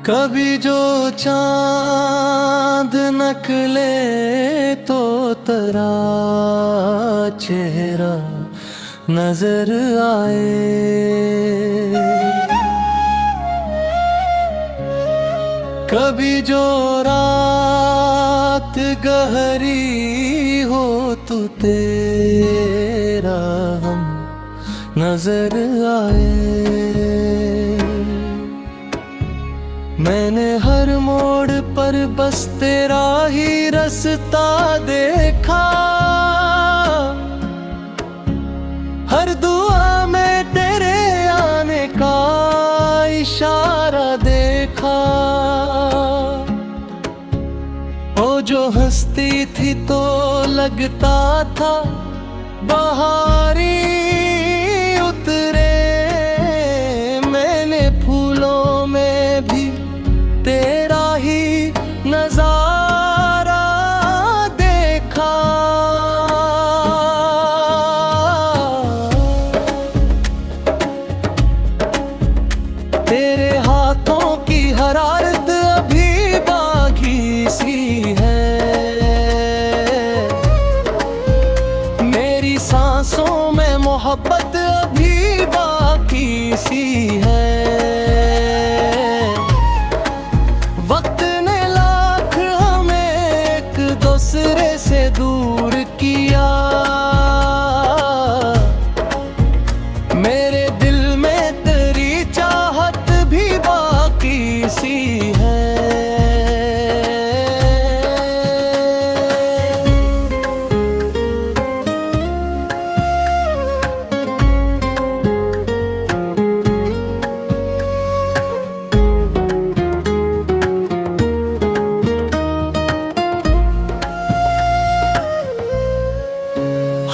कभी जो चांद नकले तो तेरा चेहरा नजर आए, कभी जो रात गहरी हो तो तेरा हम नजर आए। मैंने हर मोड़ पर बस तेरा ही रास्ता देखा, हर दुआ में तेरे आने का इशारा देखा। ओ जो हंसती थी तो लगता था बहारी उतरे, मैंने फूलों में भी तेरा ही नजारा देखा। तेरे हाथों की हरारत अभी बाकी सी है, मेरी सांसों में मोहब्बत अभी बाकी सी है। दूसरे से दूर किया, मेरे दिल में तेरी चाहत भी बाकी सी है।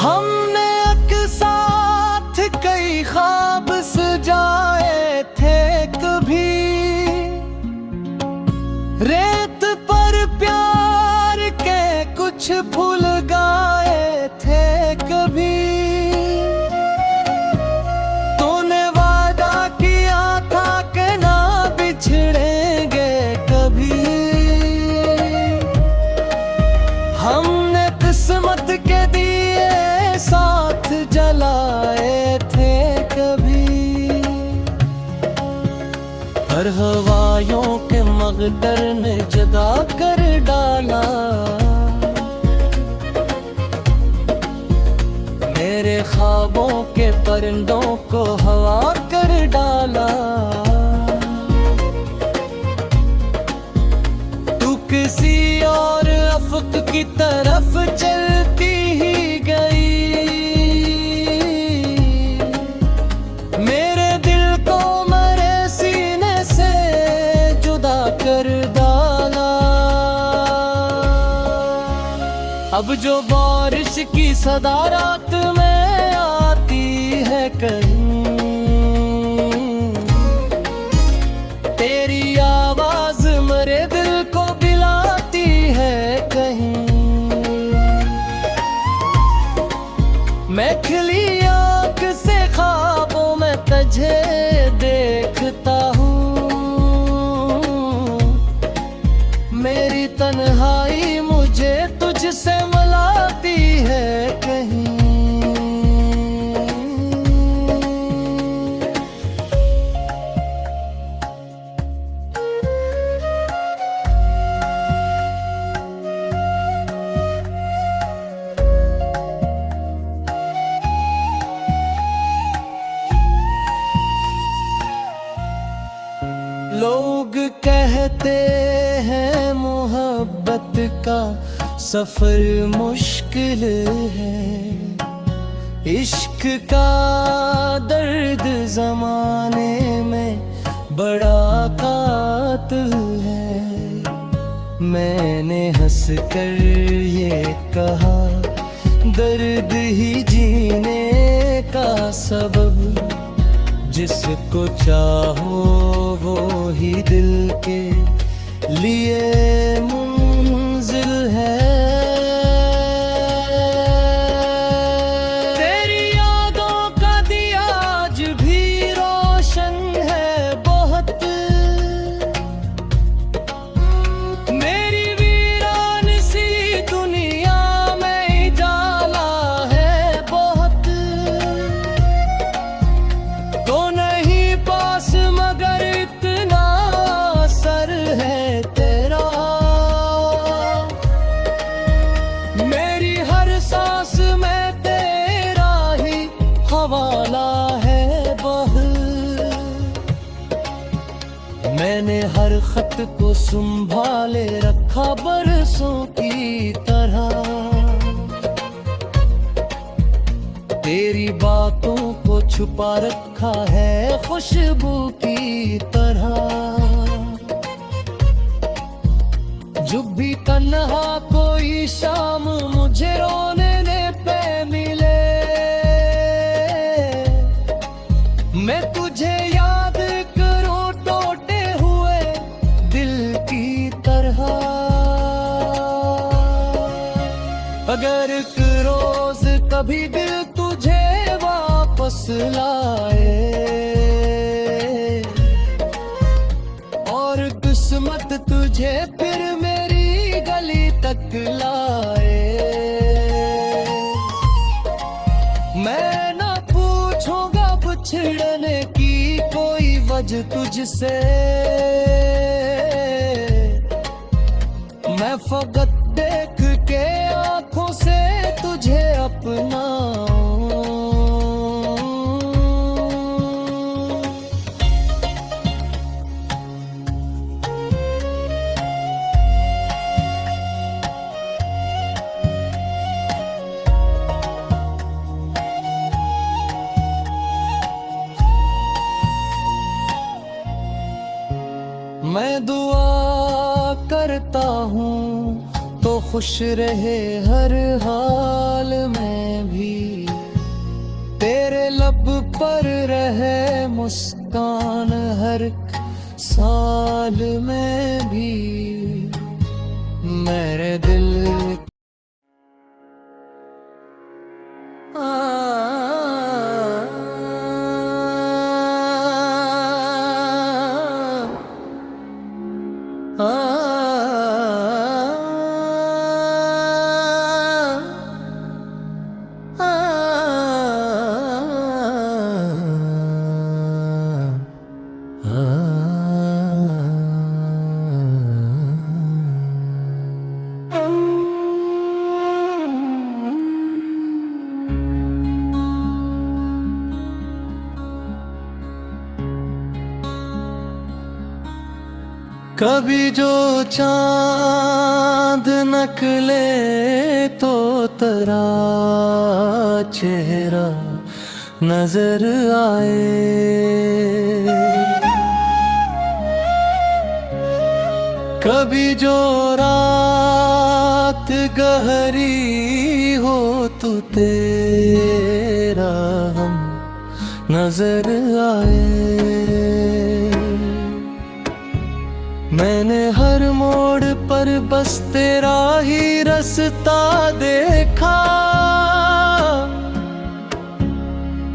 हमने एक साथ कई ख्वाब सजाए थे, कभी रेत पर प्यार के कुछ फूल गाए थे, कभी तूने वादा किया था कि ना बिछड़ेंगे कभी। हमने किस्मत के दिए साथ जलाए थे कभी, हर हवाओं के मगदर ने जगा कर डाला, मेरे ख्वाबों के परिंदों को हवा कर डाला। तू किसी और अफ़क़ की तरफ चलती ही गई, मेरे दिल को मरे सीने से जुदा कर डाला। अब जो बारिश की सदा रात में आती है कहीं, तेरी आवाज मेरे दिल को बिलाती है कहीं। मैं खिली आँख से ख्वाबों में तुझे देखता हूँ, मेरी तन्हाई मुझे तुझसे मिलाती है कहीं। लोग कहते हैं मोहब्बत का सफर मुश्किल है, इश्क का दर्द जमाने में बड़ा कातिल है। मैंने हंस कर ये कहा, दर्द ही जीने का सबब, जिसको चाहो वो ही दिल के लिए मंजिल है। तेरी यादों का दिया आज भी रोशन है बहुत, मेरी वीरान सी दुनिया में उजाला है बहुत। तो नहीं पास मगर इतना असर है तेरा, मेरी हर सांस में तेरा ही हवाला है बह। मैंने हर खत को संभाले रखा बरसों की तरह, तेरी बातों को छुपा रखा है खुशबू की तरह। जब भी तन्हा कोई शाम मुझे रोने पे मिले, मैं तुझे याद करूं टूटे हुए दिल की तरह। अगर एक रोज कभी दिल तुझे वापस लाए और किस्मत तुझे फिर मेरी गली तक लाए, मैं ना पूछूंगा बिछड़ने की कोई वजह तुझसे, मैं फकत देख के आंखों से तुझे अपनाऊं। मैं दुआ करता हूँ तो खुश रहे हर हाल में भी, तेरे लब पर रहे मुस्कान हर साल में भी। मेरे दिल कभी जो चांद निकले तो तेरा चेहरा नजर आए, कभी जो रात गहरी हो तो तेरा हम नजर आए। मैंने हर मोड़ पर बस तेरा ही रास्ता देखा,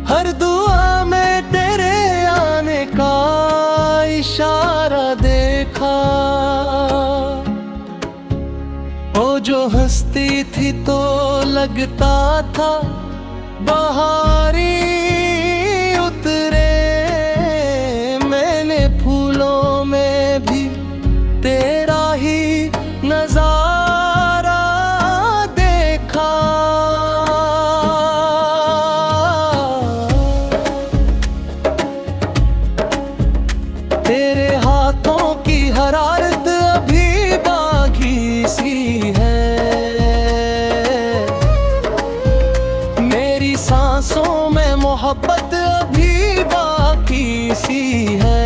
हर दुआ में तेरे आने का इशारा देखा। ओ जो हंसती थी तो लगता था बहारी उतरे, मैंने फूलों में भी तेरा ही नजारा देखा। तेरे हाथों की हरारत अभी बाकी सी है, मेरी सांस मोहब्बत अभी बाकी सी है।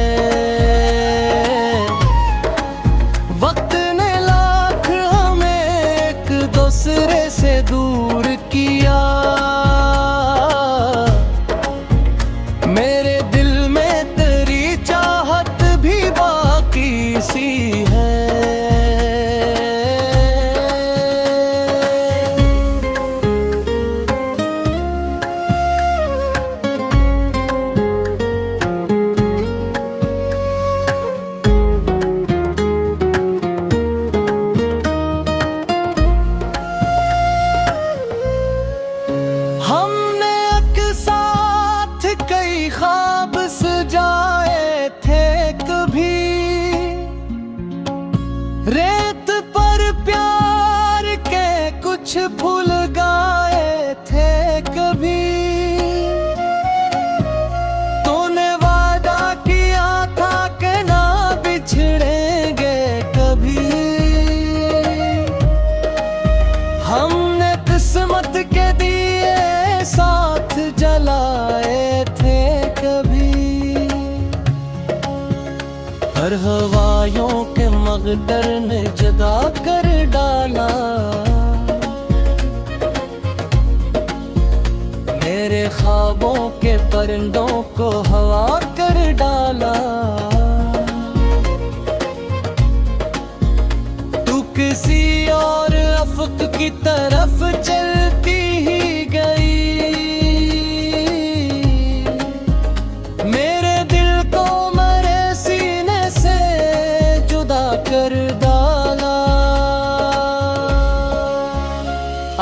वक्त ने लाख हमें एक दूसरे से दूर किया, मेरे दिल में तेरी चाहत भी बाकी सी है। हमने एक साथ कई ख्वाब सजाए थे, कभी रेत पर प्यार के कुछ फूल गाए थे, कभी तूने वादा किया था कि ना बिछड़ेंगे कभी। हमने किस्मत के दिए साथ जलाए थे कभी, हर हवाओं के मगदर ने जगा कर डाला, मेरे ख्वाबों के परिंदों को हवा कर डाला। तू किसी और अफ़क़ की तरफ चलती ही गई, मेरे दिल को मेरे सीने से जुदा कर डाला।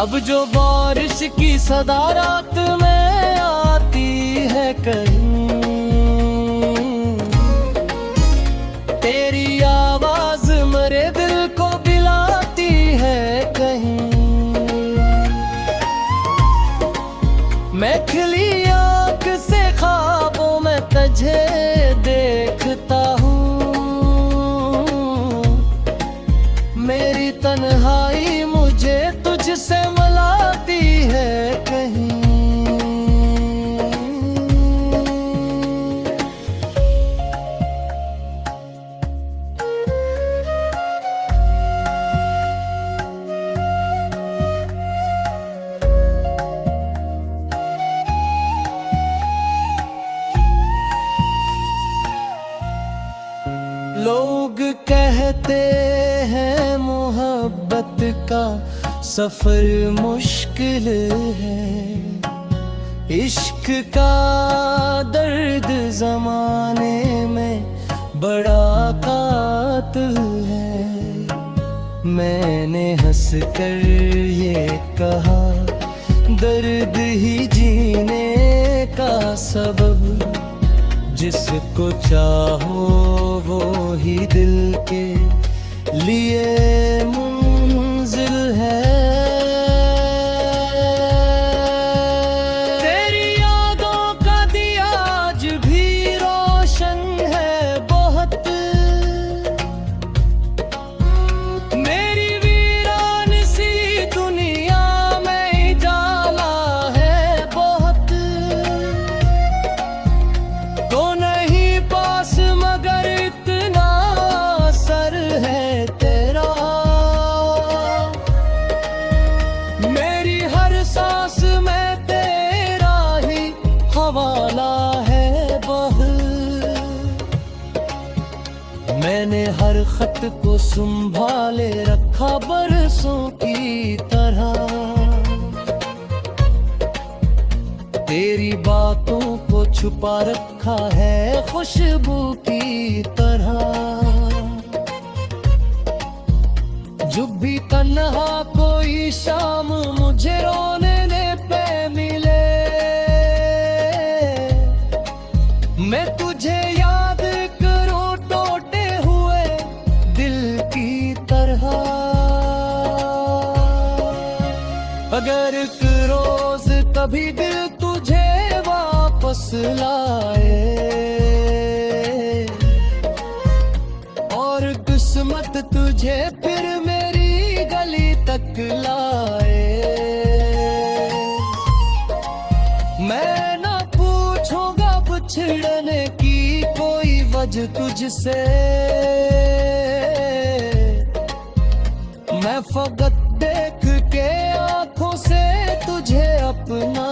अब जो बारिश की सदा रात में आती है कहीं, तेरी आवाज मेरे दिल को बिलाती है कहीं। मैं खिली आँख से ख्वाबों में तुझे देखता हूँ, मेरी तन्हाई मुझे तुझसे मिलाती है कहीं। लोग कहते हैं मोहब्बत का सफर मुश्किल है, इश्क का दर्द जमाने में बड़ा कातिल है। मैंने हंस कर ये कहा दर्द ही जीने का सबब, जिसको चाहो वो ही दिल के लिए मंजिल है। तेरी यादों का दिया आज भी रोशन है बहुत, मेरी वीरान सी दुनिया में जाला है बहुत। तो नहीं पास मगर इतना असर है तेरा, मेरी हर सांस में तेरा ही हवाला है बह। मैंने हर खत को संभाले रखा बरसों की तरह, तेरी बातों को छुपा रखा है खुशबू की तरह। जब भी तन्हा कोई शाम मुझे रोने पे मिले, मैं तुझे याद करूं टूटे हुए दिल की तरह। अगर एक रोज कभी दिल तुझे वापस लाए और किस्मत तुझे फिर मेरी गली तक लाए, मैं ना आज तुझसे मैं फकत देख के आंखों से तुझे अपना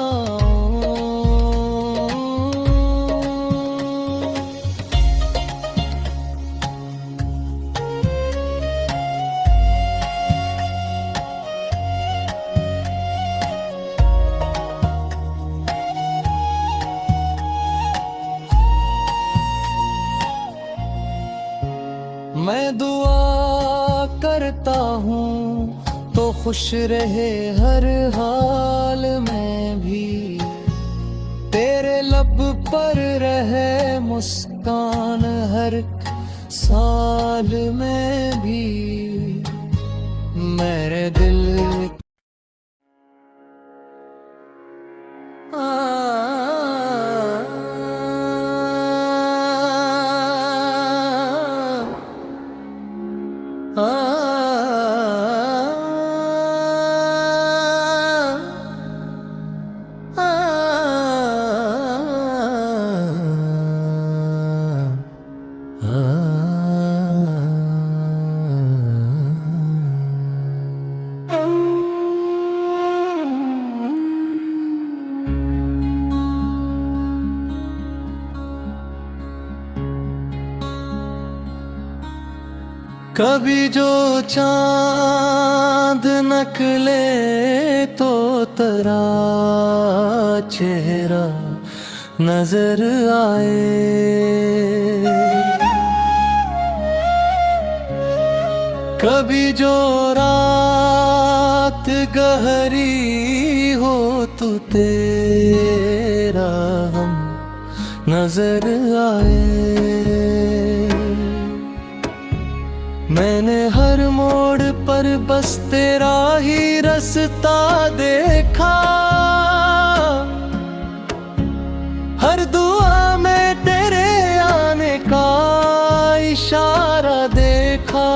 मैं दुआ करता हूँ तो खुश रहे हर हाल में भी, तेरे लब पर रहे मुस्कान हर साल में भी। मेरे दिल कभी जो चांद निकले तो तेरा चेहरा नजर आए, कभी जो रात गहरी हो तो तेरा हम नजर आए। मैंने हर मोड़ पर बस तेरा ही रास्ता देखा, हर दुआ में तेरे आने का इशारा देखा।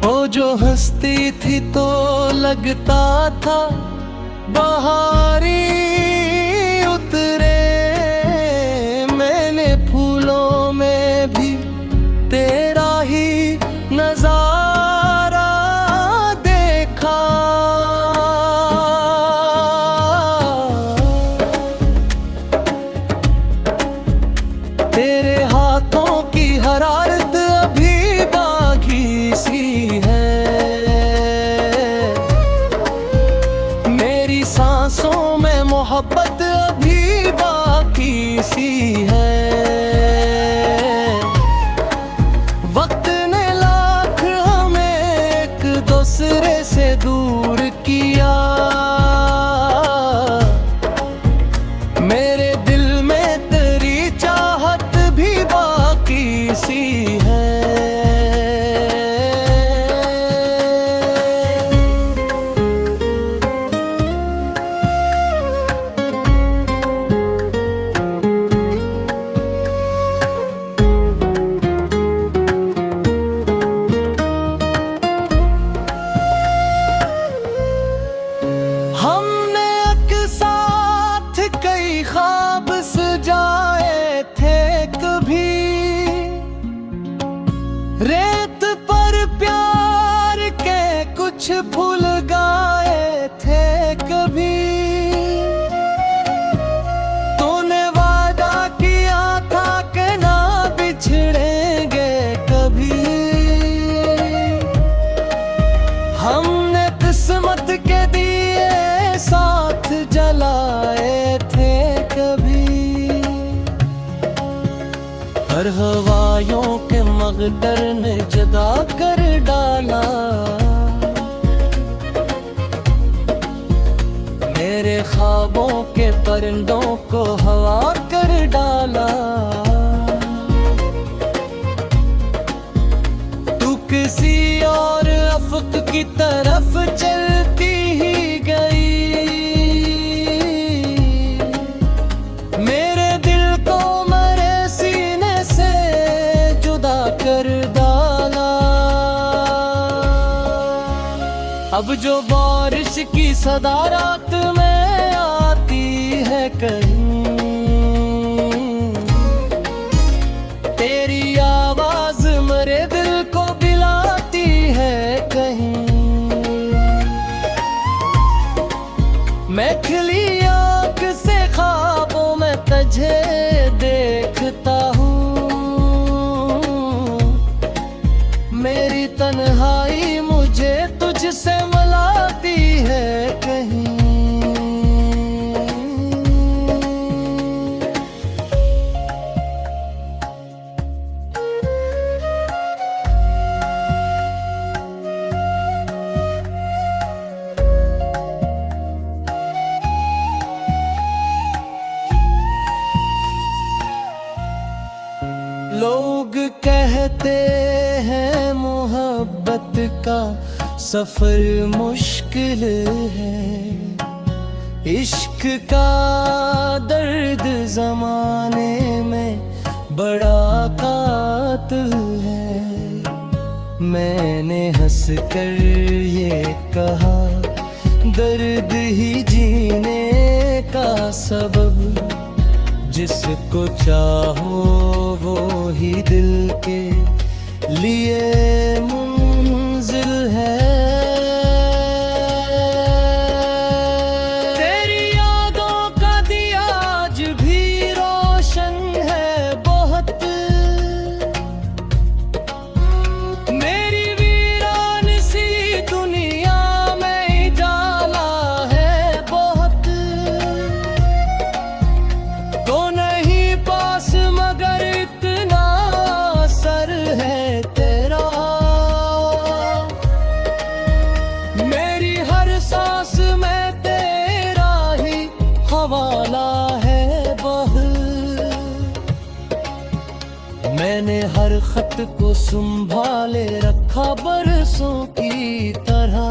ओ जो हंसती थी तो लगता था बहारी उतरे, मैंने फूलों में भी तेरा ही नजारा देखा। तेरे हाथों की हरारत अभी बाकी सी है, मेरी सांसों में मोहब्बत अभी बाकी सी है। दूसरे से दूर किया, मेरे दिल में तेरी चाहत भी बाकी सी है। ख्वाब सजाए थे कभी, रेत पर प्यार के कुछ फूल गाए थे कभी। तूने वादा किया था कि ना बिछड़ेंगे कभी, हमने किस्मत के दिए साथ जलाए थे कभी। हर हवाओं के मगदर ने जुदा कर डाला, मेरे ख्वाबों के परिंदों को हवा कर डाला। तू किसी और अफ़क़ की तरफ चलती ही गई, मेरे दिल को मेरे सीने से जुदा कर डाला। अब जो बारिश की सदा रात में आती है कहीं, कहीं। मैं खिली आँख से ख्वाबों में तुझे देखता हूँ, मेरी तन्हाई मुझे तुझसे मिलाती है कहीं। लोग कहते हैं मोहब्बत का सफर मुश्किल है, इश्क का दर्द जमाने में बड़ा कातिल है। मैंने हंस कर ये कहा दर्द ही जीने का सबब, जिसको चाहो वो ही दिल के लिए मंजिल है। तेरी यादों का दिया आज भी रोशन है बहुत, मेरी वीरान सी दुनिया में उजाला है बहुत। तो नहीं पास मगर इतना असर है तेरा, मेरी हर सांस में तेरा ही हवाला है बह। मैंने हर खत को संभाले रखा बरसों की तरह,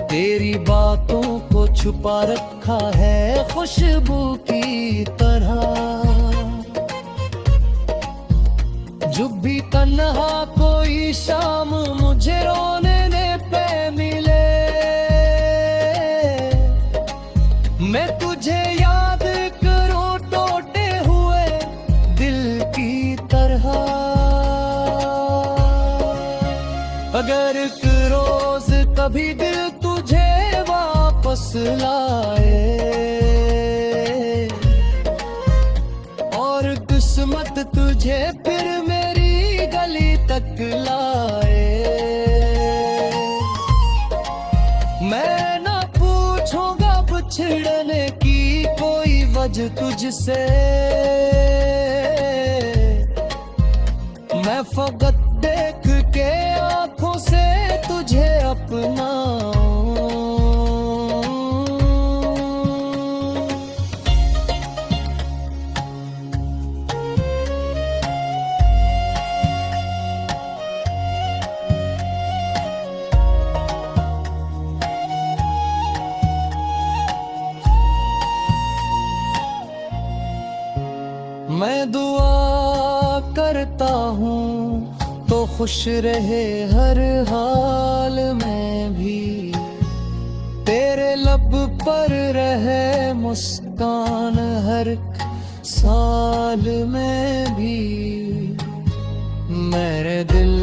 तेरी बातों को छुपा रखा है खुशबू की तरह। जब भी तन्हा कोई शाम मुझे रोने पे मिले, मैं तुझे याद करूं टूटे हुए दिल की तरह। अगर एक रोज कभी दिल तुझे वापस लाए और किस्मत तुझे फिर मेरी गली तक लाए, मैं ना पूछूंगा बिछड़ने की कोई वजह तुझसे, मैं फकत देख के आंखों से तुझे अपनाऊं। मैं दुआ करता हूँ तो खुश रहे हर हाल में भी, तेरे लब पर रहे मुस्कान हर साल में भी। मेरे दिल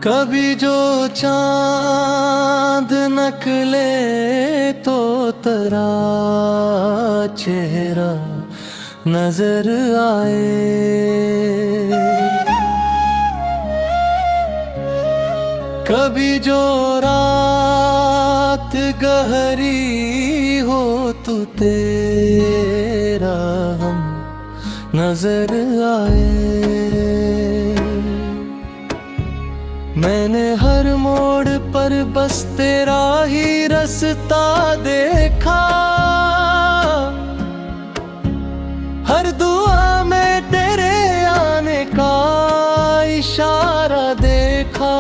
कभी जो चांद निकले तो तेरा चेहरा नजर आए, कभी जो रात गहरी हो तो तेरा हम नजर आए। मैंने हर मोड़ पर बस तेरा ही रास्ता देखा, हर दुआ में तेरे आने का इशारा देखा।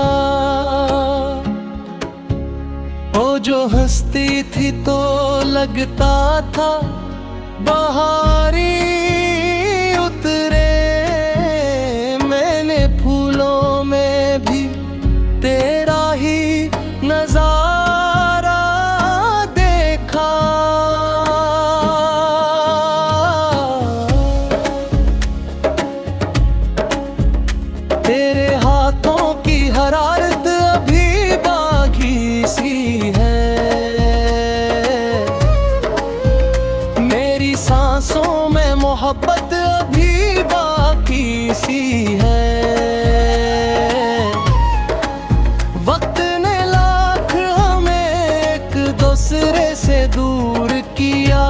ओ जो हंसती थी तो लगता था बहारी उतरे, मैंने फूलों में भी तेरा ही नजारा देखा। तेरे हाथों की हरारत अभी बाकी सी है, मेरी सांसों में मोहब्बत अभी बाकी सी है। वक्त ने लाख हमें एक दूसरे से दूर किया,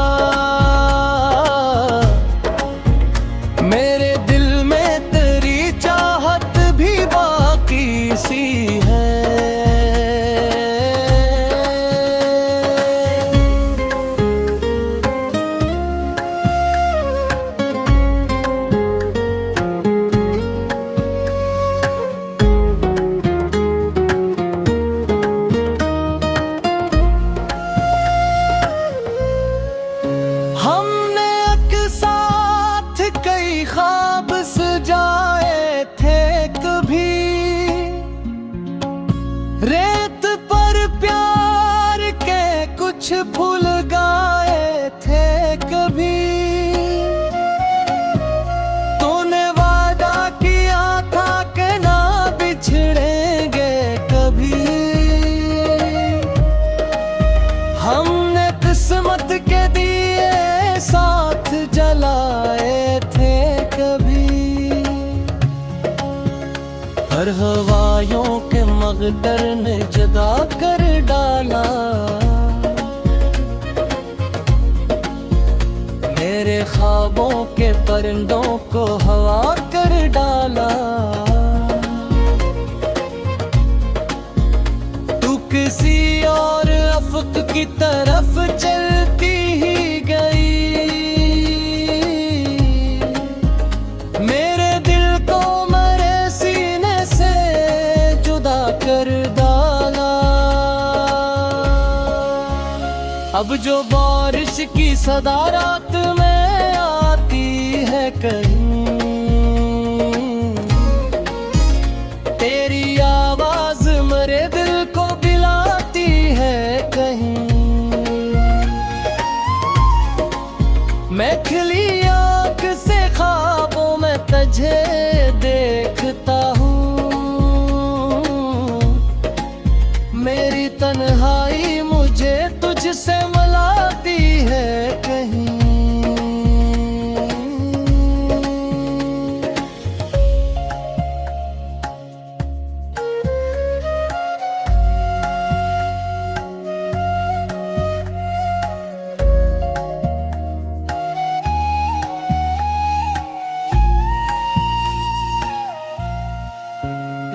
मेरे दिल में तेरी चाहत भी बाकी सी है। हमने एक साथ कई ख्वाब सजाए थे कभी, रेत पर प्यार के कुछ फूल गाए थे कभी। तूने वादा किया था कि ना बिछड़ेंगे कभी, हमने किस्मत के दिए साथ जलाए थे कभी। हर हवाओं के मगदर ने जुदा कर डाला, मेरे ख्वाबों के परिंदों को हवा कर डाला। तू किसी और अफ़क़ की तरफ चलती ही गई, मेरे दिल को मरे सीने से जुदा कर डाला। अब जो बारिश की सदा रात में आती है कहीं, तेरी आवाज मेरे दिल को बिलाती है कहीं। मैं खिली आँख से ख्वाबों में तुझे देखता हूँ, मेरी तन्हाई मुझे तुझसे मिलाती है कहीं।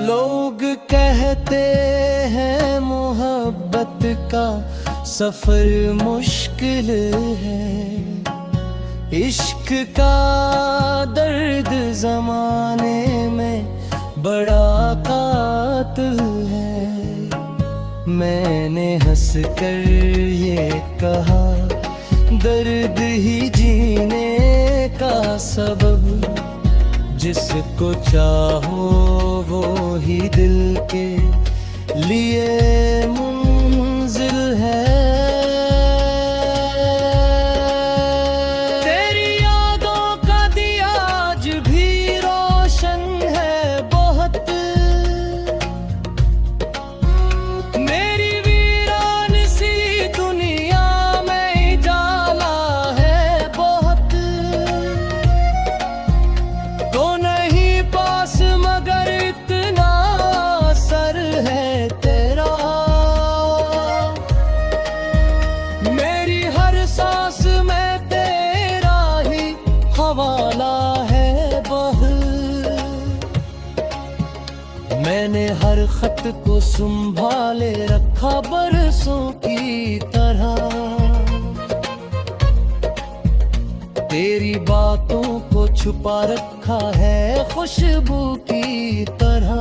लोग कहते हैं मोहब्बत का सफर मुश्किल है, इश्क का दर्द जमाने में बड़ा कातिल है। मैंने हंस कर ये कहा दर्द ही जीने का सबब, जिसको चाहो वो ही दिल के लिए मंजिल है। तेरी यादों का दिया आज भी रोशन है बहुत, मेरी वीरान सी दुनिया में जाला है बहुत। तो नहीं पास मगर इतना असर है तेरा, मेरी हर सांस में तेरा ही हवाला है बह। मैंने हर खत को संभाले रखा बरसों की छुपा रखा है खुशबू की तरह।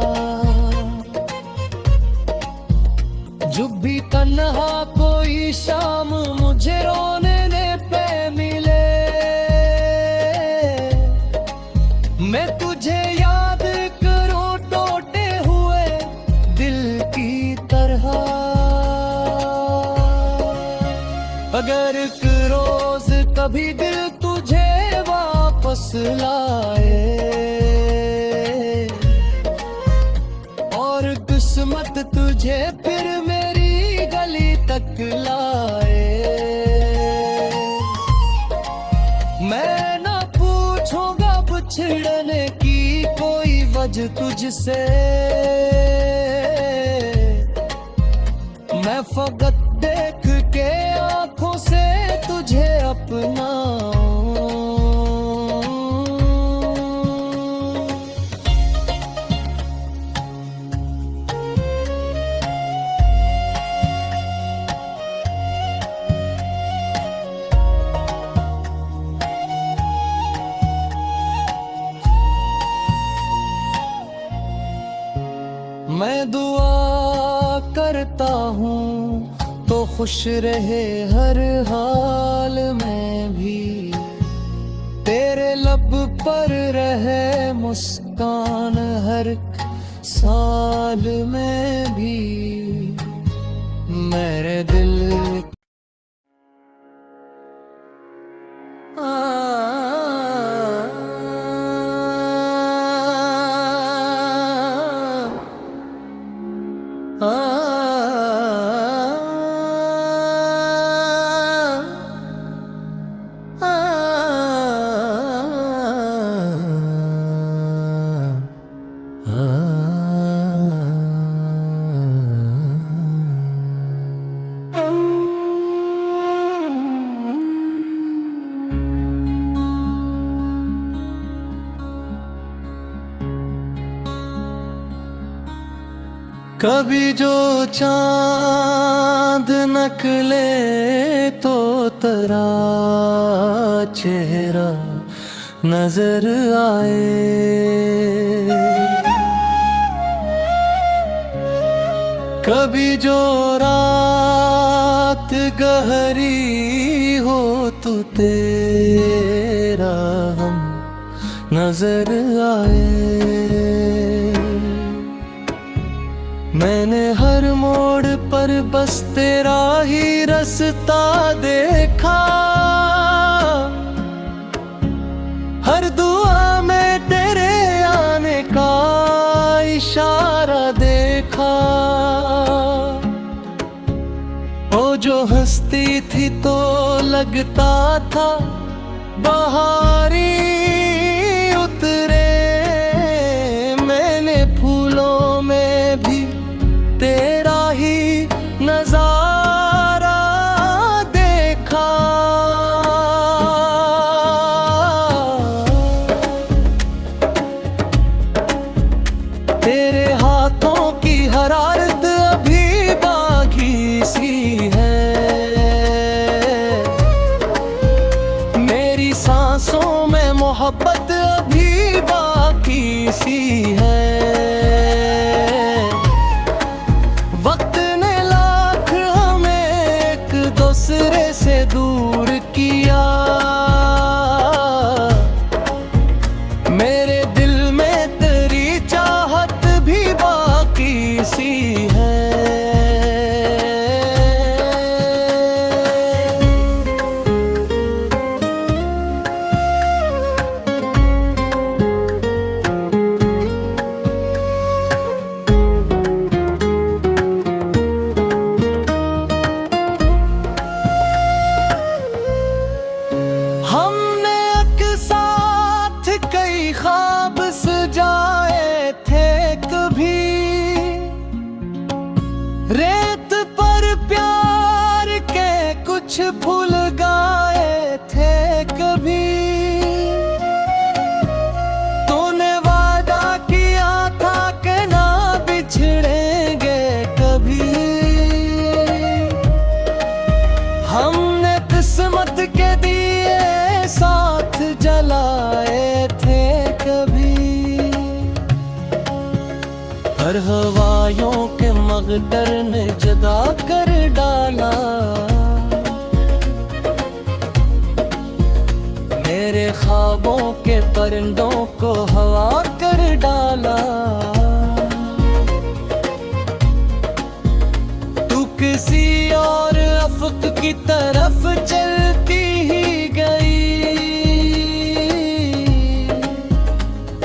जब भी तन्हा कोई शाम मुझे रोने पे मिले, मैं तुझे याद करूं टूटे हुए दिल की तरह। अगर एक रोज कभी दिल तुझे वापस लाए और किस्मत तुझे फिर मेरी गली तक लाए, मैं ना पूछूंगा बिछड़ने की कोई वजह तुझसे, मैं फकत देख के आंखों से तुझे अपनाऊं। मैं दुआ करता हूँ तो खुश रहे हर हाल में भी, तेरे लब पर रहे मुस्कान हर साल में भी। मेरे दिल कभी जो चांद निकले तो तेरा चेहरा नजर आए, कभी जो रात गहरी हो तो तेरा हम नजर आए। मैंने हर मोड़ पर बस तेरा ही रास्ता देखा, हर दुआ में तेरे आने का इशारा देखा। ओ जो हंसती थी तो लगता था बहारी उतरे, मैंने फूलों में भी तेरा ही नजारा देखा। तेरे हाथों की हरारत अभी बाकी सी है, मेरी सांसों में मोहब्बत अभी बाकी सी है। दूसरे से दूर किया, मेरे दिल में तेरी चाहत भी बाकी सी है। ख्वाब सजाए थे कभी, रेत पर प्यार के कुछ फूल गाए थे कभी। तूने वादा किया था कि ना बिछड़ेंगे कभी, हमने किस्मत के दिए साथ जलाए थे। हर हवायों के मगदर ने जगा कर डाला। मेरे ख्वाबों के परिंदों को हवा कर डाला। तू किसी और अफ़क़ की तरफ चलती ही गई।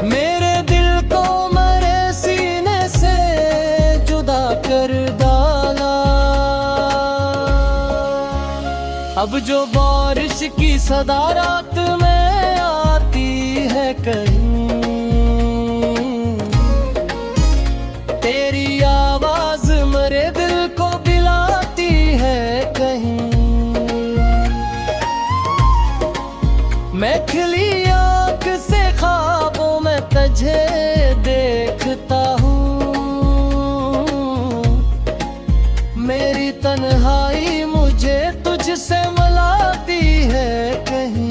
मेरे दिल को मेरे सीने से जुदा कर डाला। अब जो बारिश की सदा रात में आती है कहीं, तेरी आवाज मेरे दिल को बिलाती है कहीं। मैं खिली आँख से ख्वाबों में तुझे देखता हूँ। मेरी तन्हाई मुझे तुझसे मिलाती है कहीं।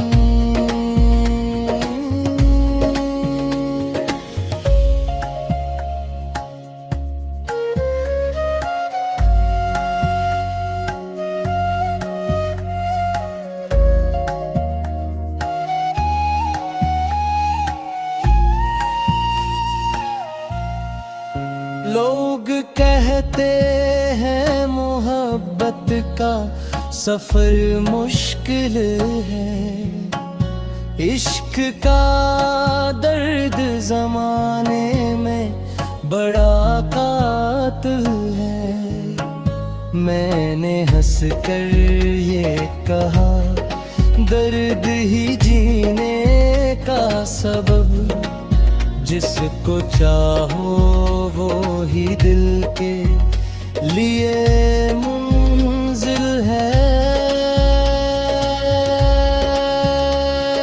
लोग कहते हैं मोहब्बत का सफर मुश्किल है। इश्क का दर्द जमाने में बड़ा कातिल है। मैंने हंस कर ये कहा, दर्द ही जीने का सबब। जिसको चाहो वो ही दिल के लिए मंजिल है।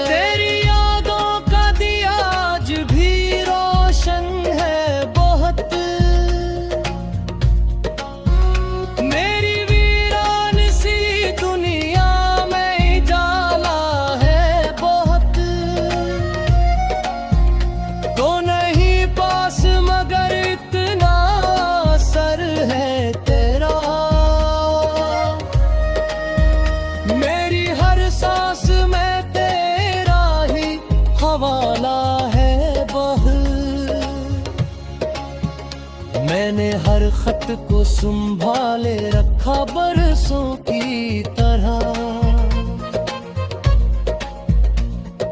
तेरी यादों का दिया आज भी रोशन है बहुत। मेरी वीरान सी दुनिया में उजाला है बहुत। तो नहीं पास मगर इतना असर है तेरा। मेरी हर सांस में तेरा ही हवाला है बह। मैंने हर खत को संभाले रखा बरसों की तरह।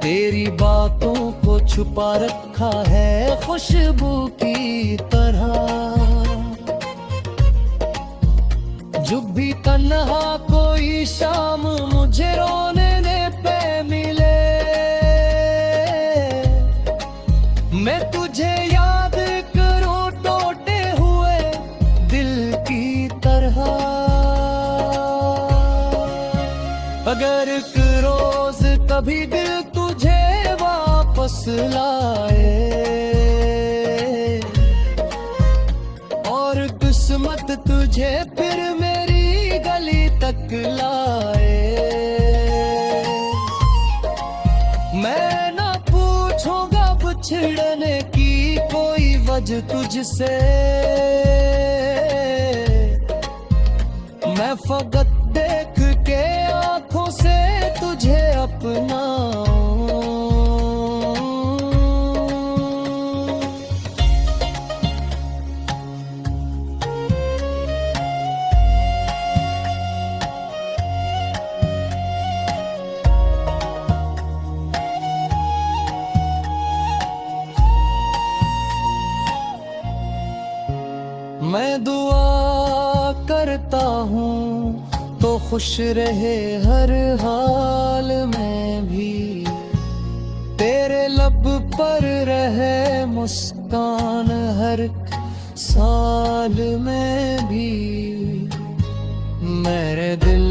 तेरी बातों को छुपा रखा है खुशबू की तरह। जब भी तन्हा कोई शाम मुझे रोने पे मिले, मैं तुझे याद करूं टूटे हुए दिल की तरह। अगर एक रोज कभी दिल तुझे वापस लाए और किस्मत तुझे फिर मेरी गली तक लाए, मैं ना पूछूंगा बिछड़ने की कोई वजह तुझसे। मैं फकत देख के आंखों से तुझे अपनाऊं। मैं दुआ करता हूँ तो खुश रहे हर हाल में भी। तेरे लब पर रहे मुस्कान हर साल में भी। मेरे दिल